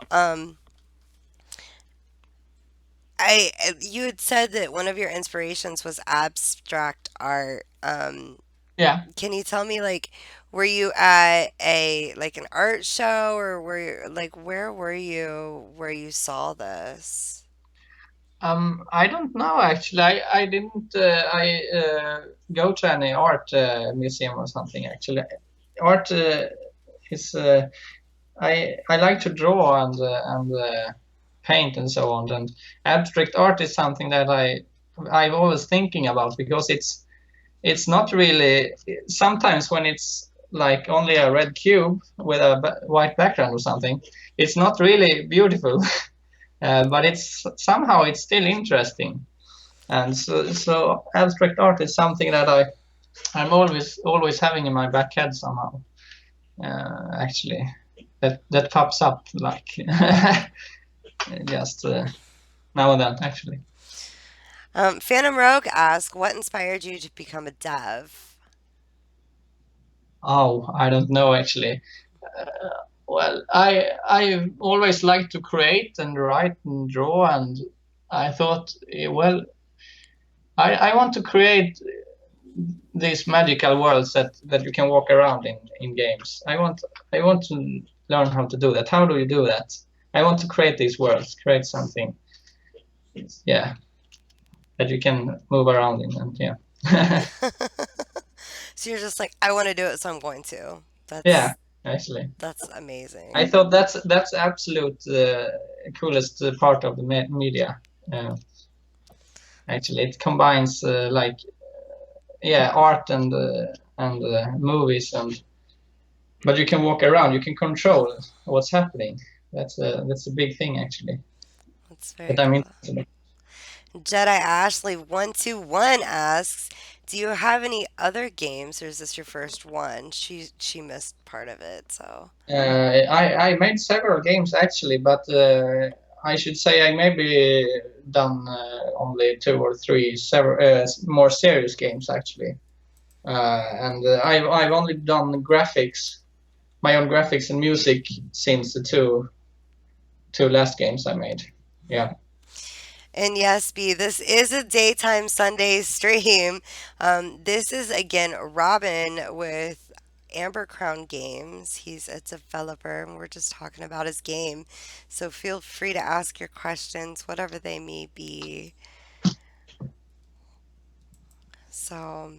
you had said that one of your inspirations was abstract art. Yeah. Can you tell me, like, were you at an art show, or where were you where you saw this? I don't know actually. I didn't go to any art museum or something actually. Art is I like to draw and paint and so on, and abstract art is something that I'm always thinking about, because it's not really, sometimes when it's like only a red cube with a white background or something, it's not really beautiful. But it's somehow it's still interesting. And so abstract art is something that I'm always having in my back head somehow. Actually, that pops up like just now and then. Actually, Phantom Rogue asks, what inspired you to become a dev? oh, I don't know actually. Well, I always liked to create and write and draw, and I thought, well, I want to create these magical worlds that you can walk around in games. I want to learn how to do that. How do you do that? I want to create these worlds, create something, yeah, that you can move around in, and yeah. So you're just like, I want to do it, so I'm going to. That's Yeah, actually. That's amazing. I thought that's absolute coolest part of the media. Actually, it combines like art and movies, but you can walk around. You can control what's happening. That's a big thing actually. That's very That I'm cool. interested in. Jedi Ashley 121 asks, do you have any other games, or is this your first one? She missed part of it, so. I made several games actually, but I should say I maybe done only 2 or 3 more serious games actually, and I've only done graphics, my own graphics and music since the two last games I made. Yeah. And yes, B, this is a daytime Sunday stream. This is again Robin with Amber Crown Games. He's a developer, and we're just talking about his game. So feel free to ask your questions, whatever they may be. So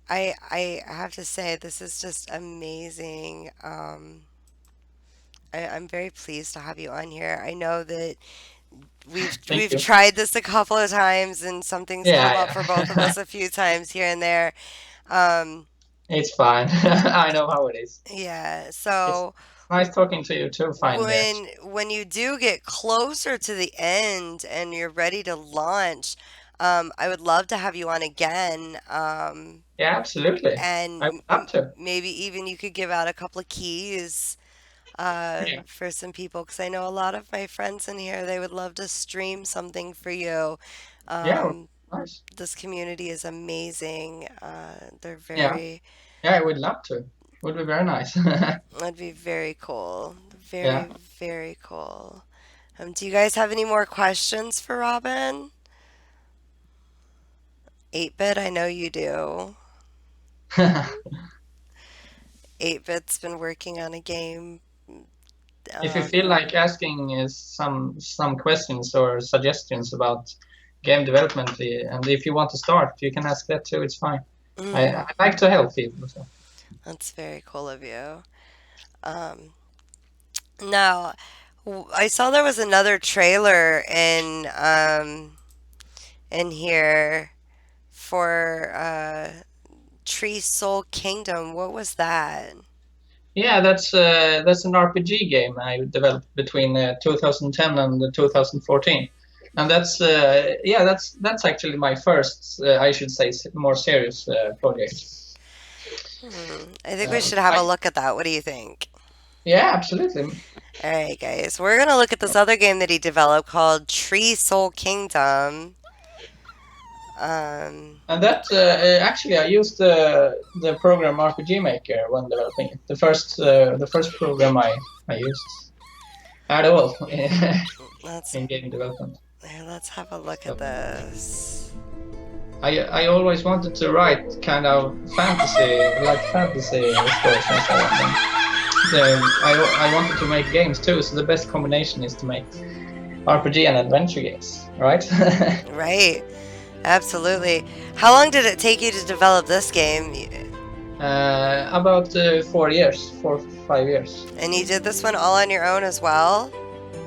I have to say, this is just amazing. I'm very pleased to have you on here. I know that we've you. tried this a couple of times, and something's Yeah, come up yeah. for both of us a few times here and there. It's fine. I know how it is. Yeah, so Nice talking to you too, finally. when you do get closer to the end and you're ready to launch, I would love to have you on again. Yeah, absolutely. And I would love to. maybe even you could give out a couple of keys Yeah. for some people, because I know a lot of my friends in here, they would love to stream something for you. Yeah, nice. This community is amazing. They're Yeah. very, Yeah, I would love to. Would be very nice. that'd be very cool. Very, Yeah. very cool. Do you guys have any more questions for Robin? 8-Bit, I know you do. 8-Bit's been working on a game. If you feel like asking some questions or suggestions about game development, and if you want to start, you can ask that too. It's fine. I like to help people. So. That's very cool of you. Now, I saw there was another trailer in here for Tree Soul Kingdom. What was that? Yeah, that's an RPG game I developed between 2010 and 2014, and that's actually my first, I should say, more serious project. I think we should have a look at that. What do you think? Yeah, absolutely. All right, guys, we're gonna look at this other game that he developed called Tree Soul Kingdom. And that actually, I used the program RPG Maker when developing it. The first program I used at all in game development. Here, let's have a look at this. I always wanted to write kind of fantasy stories and so on. I wanted to make games too, so the best combination is to make RPG and adventure games, right? Right. Absolutely. How long did it take you to develop this game? About 4 years, 4 or 5 years. And you did this one all on your own as well?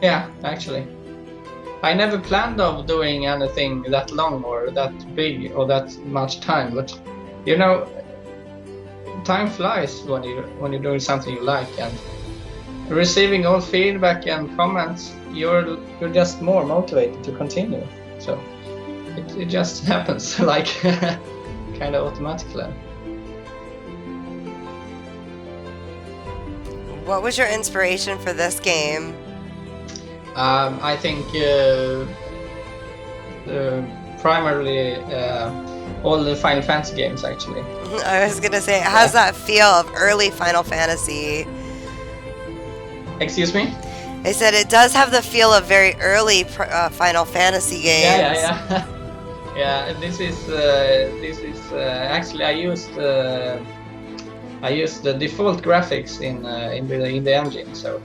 Yeah, actually. I never planned of doing anything that long or that big or that much time, but you know, time flies when you're doing something you like, and receiving all feedback and comments, you're just more motivated to continue. So it just happens like kind of automatically. What was your inspiration for this game? I think primarily all the Final Fantasy games actually. I was gonna say, how's that feel of early Final Fantasy? Excuse me? I said it does have the feel of very early Final Fantasy games. Yeah. Yeah, this is actually I used the default graphics in the engine, so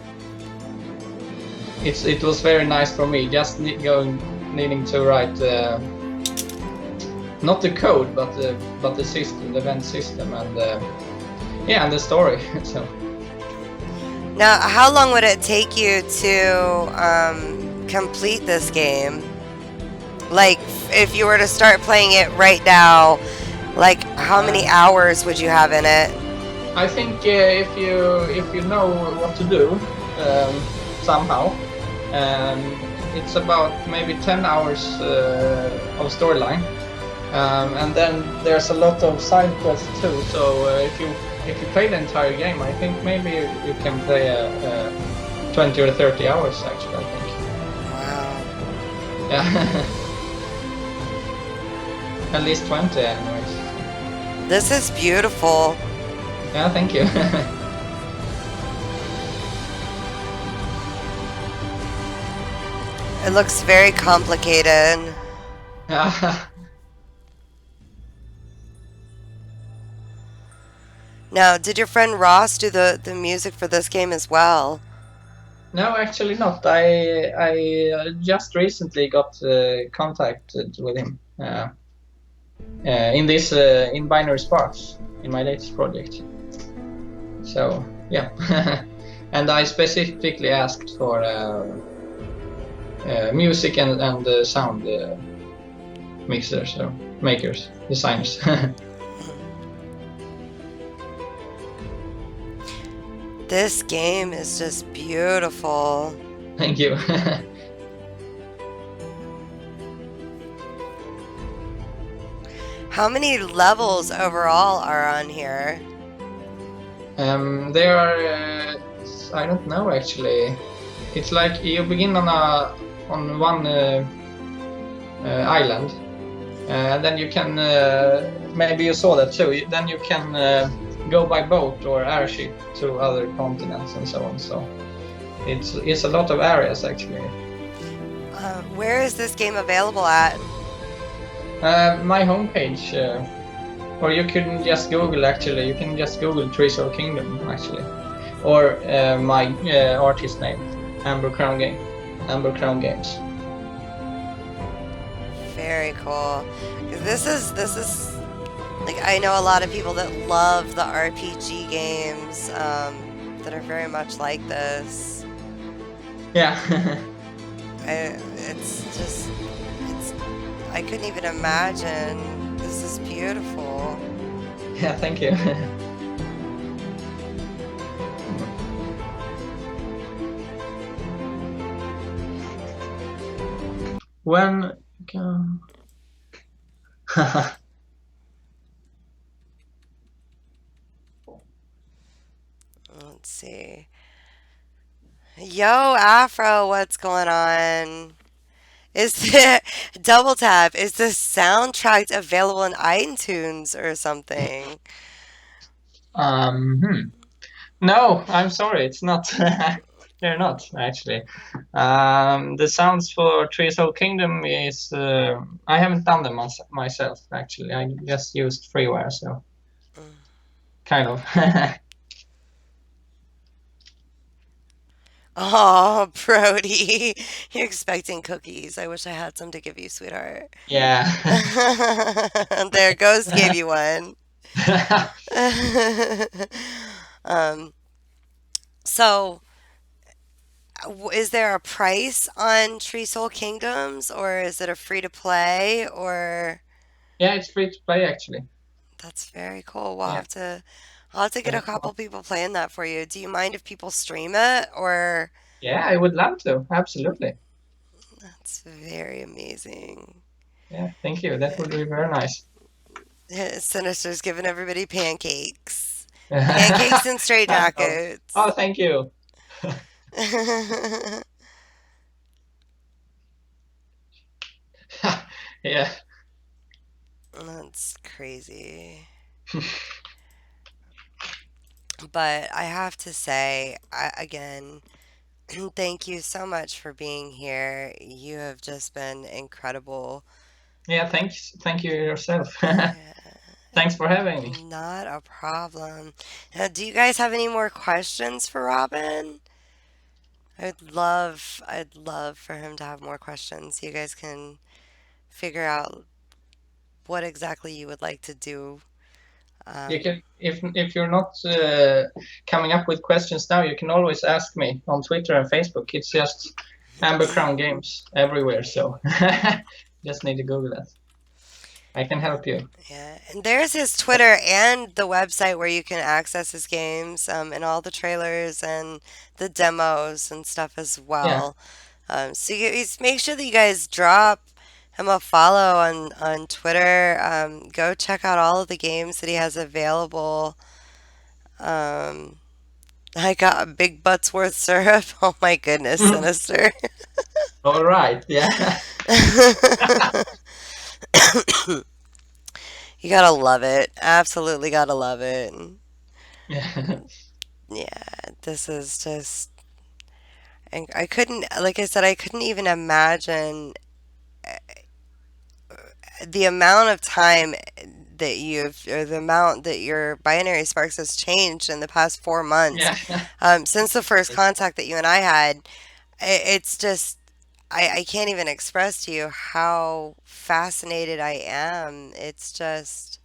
it was very nice for me. Just needing to write not the code, but the system, the event system, and and the story. So. Now, how long would it take you to complete this game? Like, if you were to start playing it right now, like, how many hours would you have in it? I think if you know what to do somehow, it's about maybe 10 hours of storyline, and then there's a lot of side quests too. So if you play the entire game, I think maybe you can play 20 or 30 hours actually. I think. Wow. Yeah. At least 20, anyways. This is beautiful. Yeah, thank you. It looks very complicated. Now, did your friend Ross do the music for this game as well? No, actually not. I just recently got contacted with him in this in Binary Sparks in my latest project. So yeah, and I specifically asked for music and sound mixers or makers, designers. This game is just beautiful. Thank you. How many levels overall are on here? There are I don't know actually. It's like you begin on one island, and then you can maybe you saw that too. Then you can go by boat or airship to other continents and so on. So it's a lot of areas actually. Where is this game available at? My homepage, or you can just Google actually. You can just Google Treasure Kingdom actually, or my artist name, Amber Crown Games. Very cool. This is like, I know a lot of people that love the RPG games that are very much like this. Yeah. I couldn't even imagine. This is beautiful. Yeah, thank you. When Let's see. Yo, Afro, what's going on? Is the Double Tap? Is the soundtrack available in iTunes or something? No, I'm sorry, it's not. They're not actually. The sounds for Trees of Kingdom is I haven't done them myself actually. I just used freeware, so kind of. Oh, Brody, you're expecting cookies. I wish I had some to give you, sweetheart. Yeah. There, Ghost gave you one. So, is there a price on Tree Soul Kingdoms, or is it a free to play, or? Yeah, it's free to play actually. That's very cool. Yeah. I'll have to get a couple people playing that for you. Do you mind if people stream it, or? Yeah, I would love to. Absolutely. That's very amazing. Yeah, thank you. That would be very nice. Sinister's giving everybody pancakes. Pancakes and straight jackets. Oh, thank you. Yeah. That's crazy. But I have to say, again, thank you so much for being here. You have just been incredible. Yeah, thanks. Thank you yourself. Yeah, Thanks for having me. not a problem. Now, do you guys have any more questions for Robin? I'd love for him to have more questions. You guys can figure out what exactly you would like to do. You can, if you're not coming up with questions now, you can always ask me on Twitter and Facebook. It's just Amber Crown Games everywhere, so just need to Google that. I can help you. Yeah, and there's his Twitter and the website where you can access his games, and all the trailers and the demos and stuff as well. So make sure that you guys drop him a follow on Twitter. Go check out all of the games that he has available. I got Big Buttsworth syrup. Oh my goodness, Sinister. All right, yeah. You gotta love it. Absolutely gotta love it. Yeah. Yeah, this is just. And I couldn't, like I said, I couldn't even imagine the amount of time that or the amount that your Binary Sparks has changed in the past 4 months. Yeah. Since the first contact that you and I had. It's just, I can't even express to you how fascinated I am. It's just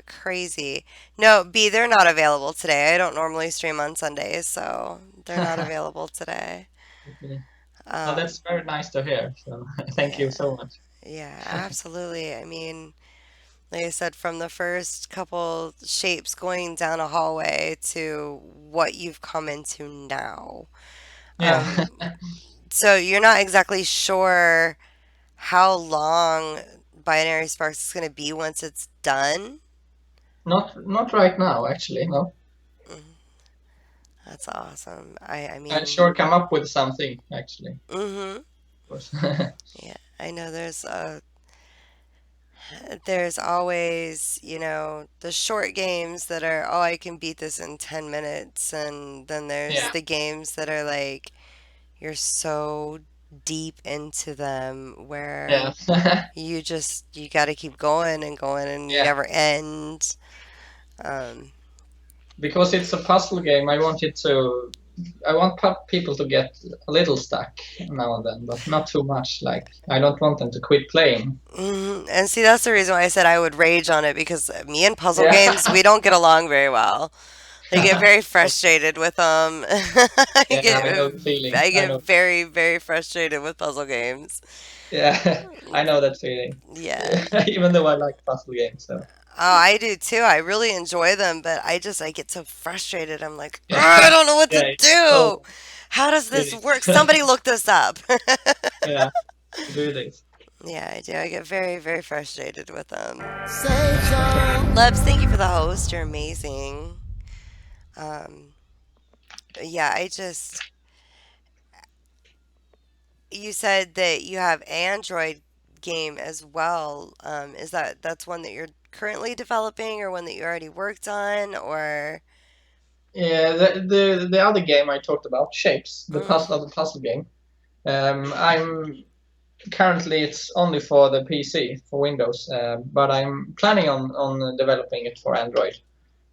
crazy. No, B, they're not available today. I don't normally stream on Sundays, so they're not available today. Okay. Well, that's very nice to hear. So thank you so much. Yeah, absolutely. I mean, like I said, from the first couple shapes going down a hallway to what you've come into now. Yeah. So you're not exactly sure how long Binary Sparks is going to be once it's done? Not right now, actually. No. That's awesome. I mean, I'll sure come up with something, actually. mm-hmm. Of course. Yeah, I know there's always, the short games that are, oh, I can beat this in 10 minutes, and then there's Yeah. the games that are like, you're so deep into them where Yeah. you got to keep going and going and you Yeah. never end. Because it's a puzzle game, I want people to get a little stuck now and then, but not too much. Like, I don't want them to quit playing. And see, that's the reason why I said I would rage on it, because me and puzzle Yeah. games, we don't get along very well. I get very frustrated with them. Yeah, I know the feeling. I I get know. very, very frustrated with puzzle games. Yeah, I know that feeling. Yeah. Even though I like puzzle games, so. Oh, I do too. I really enjoy them, but I get so frustrated. I'm like, "Ugh, I don't know what to Yeah, do. so How does this it is. work? Somebody look this up." Yeah, do this. Yeah, I do. I get very, very frustrated with them. Lebs, thank you for the host. You're amazing. Yeah, you said that you have Android game as well. That's one that you're currently developing, or one that you already worked on, or? Yeah, the other game I talked about, Shapes, the puzzle game. I'm currently it's only for the PC, for Windows, but I'm planning on developing it for Android,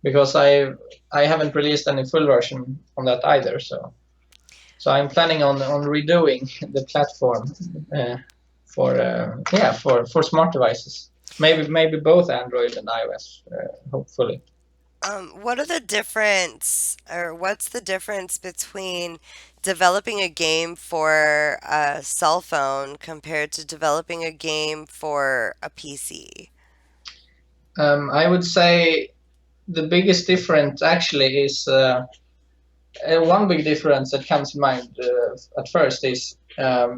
because I haven't released any full version on that either. So I'm planning on redoing the platform for smart devices. Maybe both Android and iOS, hopefully. What are the difference, or what's the difference between developing a game for a cell phone compared to developing a game for a PC? I would say the biggest difference actually is one big difference that comes to mind at first is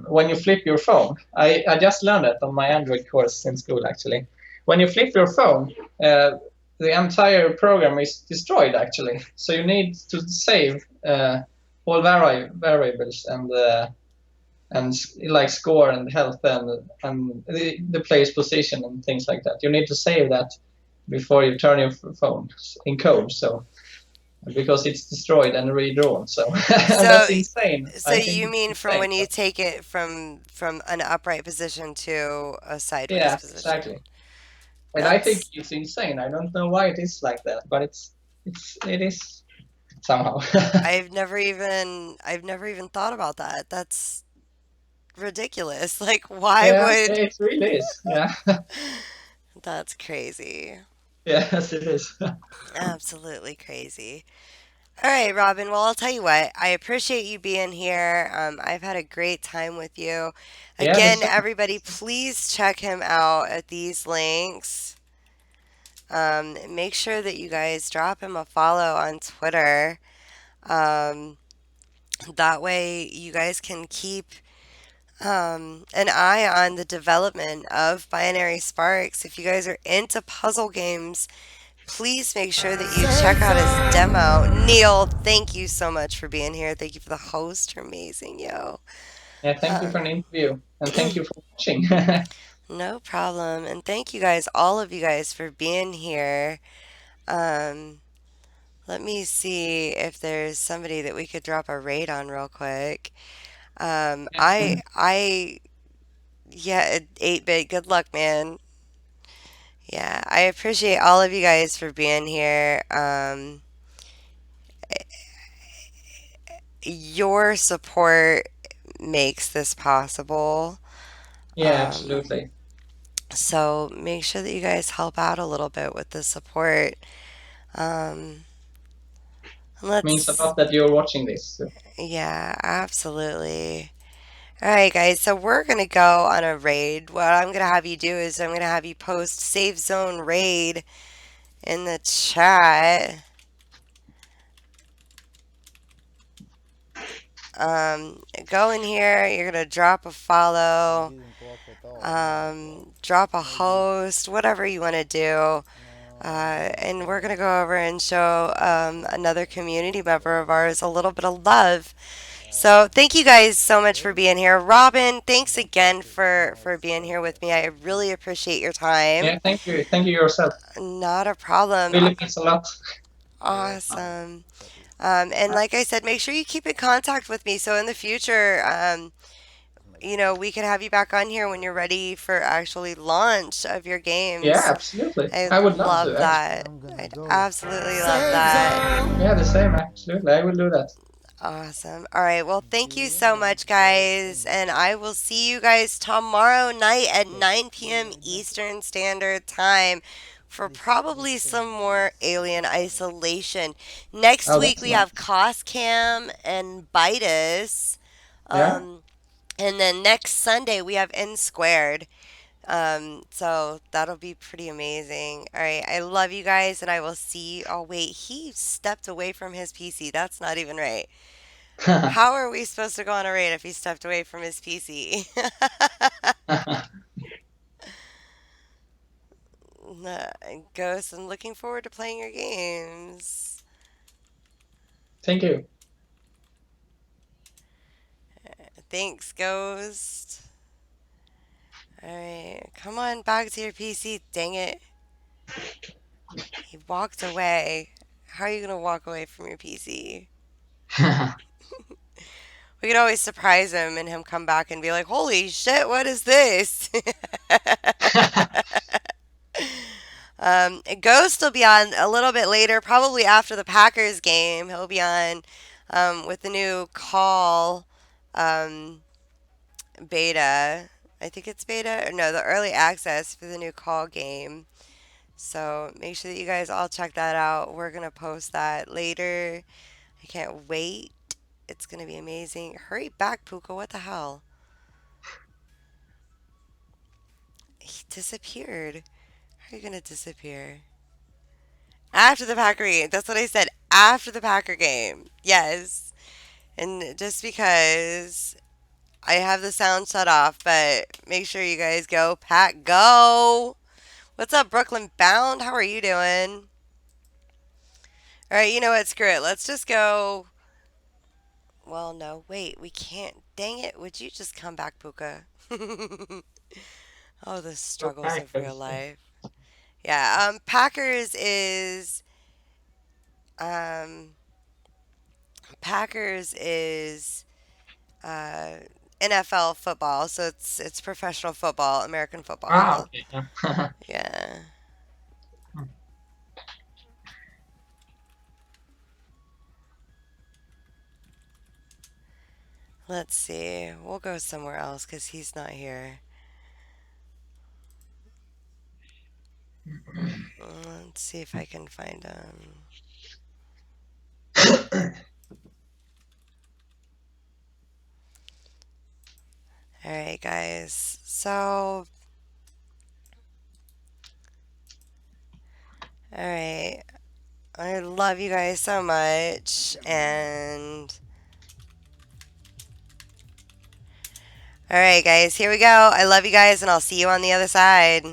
when you flip your phone. I just learned that on my Android course in school, actually. When you flip your phone, the entire program is destroyed, actually. So you need to save all variables and like score and health and the player's position and things like that. You need to save that before you turn your phone in code. So because it's destroyed and redrawn. So that's insane. So I think you it's mean from insane, when you but take it from an upright position to a sideways yeah, position? exactly. And I think That's it's insane. I don't know why it is like that, but it is somehow. I've never even thought about that. That's ridiculous. Like why Yeah, would it really is. Yeah, that's crazy. yes, it is. Absolutely crazy. All right, Robin. Well, I'll tell you what. I appreciate you being here. I've had a great time with you. Yeah, the Again, same. everybody, please check him out at these links. Make sure that you guys drop him a follow on Twitter. Um, that way, you guys can keep an eye on the development of Binary Sparks. If you guys are into puzzle games, please make sure that you check out his demo. Neil, thank you so much for being here. Thank you for the host. You're amazing, yo. Yeah, thank you for an interview and thank you for watching. No problem. And thank you guys, all of you guys, for being here. Um, let me see if there's somebody that we could drop a raid on real quick. Yeah, 8-bit, good luck, man. Yeah, I appreciate all of you guys for being here. Your support makes this possible. Yeah, absolutely. So make sure that you guys help out a little bit with the support. Um, Means a let's, lot that you're watching this. So. yeah, absolutely. All right, guys, so we're going to go on a raid. What I'm going to have you do is I'm going to have you post Safe Zone Raid in the chat. Go in here, you're going to drop a follow, drop a host, whatever you want to do. And we're going to go over and show another community member of ours a little bit of love. So thank you guys so much for being here. Robin, thanks again for being here with me. I really appreciate your time. Yeah, thank you. Thank you yourself. Not a problem. Really means a lot. Awesome. And like I said, make sure you keep in contact with me so in the future, we can have you back on here when you're ready for actually launch of your games. Yeah, absolutely. I I would love to. that. I'd absolutely love that. Yeah, the same. Absolutely, I will do that. Awesome. All right. Well, thank you so much, guys. And I will see you guys tomorrow night at 9 p.m. Eastern Standard Time for probably some more Alien Isolation. Next Oh, week, that's we nice. have Coscam and Bitus. Yeah. And then next Sunday, we have N Squared. So that'll be pretty amazing. All right. I love you guys, and I will see you. Oh, wait. He stepped away from his PC. That's not even right. How are we supposed to go on a raid if he stepped away from his PC? Ghost, I'm looking forward to playing your games. Thank you. Thanks, Ghost. Alright, come on back to your PC, dang it. He walked away. How are you gonna walk away from your PC? We could always surprise him and him come back and be like, holy shit, what is this? Ghost will be on a little bit later, probably after the Packers game. He'll be on with the new call beta. I think it's beta, or no, the early access for the new call game. So make sure that you guys all check that out. We're going to post that later. I can't wait. It's going to be amazing. Hurry back, Puka. What the hell? He disappeared. How are you going to disappear? After the Packer game. That's what I said. After the Packer game. Yes. And just because I have the sound shut off, but make sure you guys go. Pack, go! What's up, Brooklyn Bound? How are you doing? Alright, you know what? Screw it. Let's just go. Well, no. Wait, we can't. Dang it. Would you just come back, Puka? Oh, the struggles of real life. Yeah, Packers is um Packers is NFL football, so it's professional football, American Ah, football. okay. Yeah. Yeah. Let's see. We'll go somewhere else because he's not here. Let's see if I can find him. Alright, guys. So, alright. I love you guys so much. And, alright, guys. Here we go. I love you guys, and I'll see you on the other side.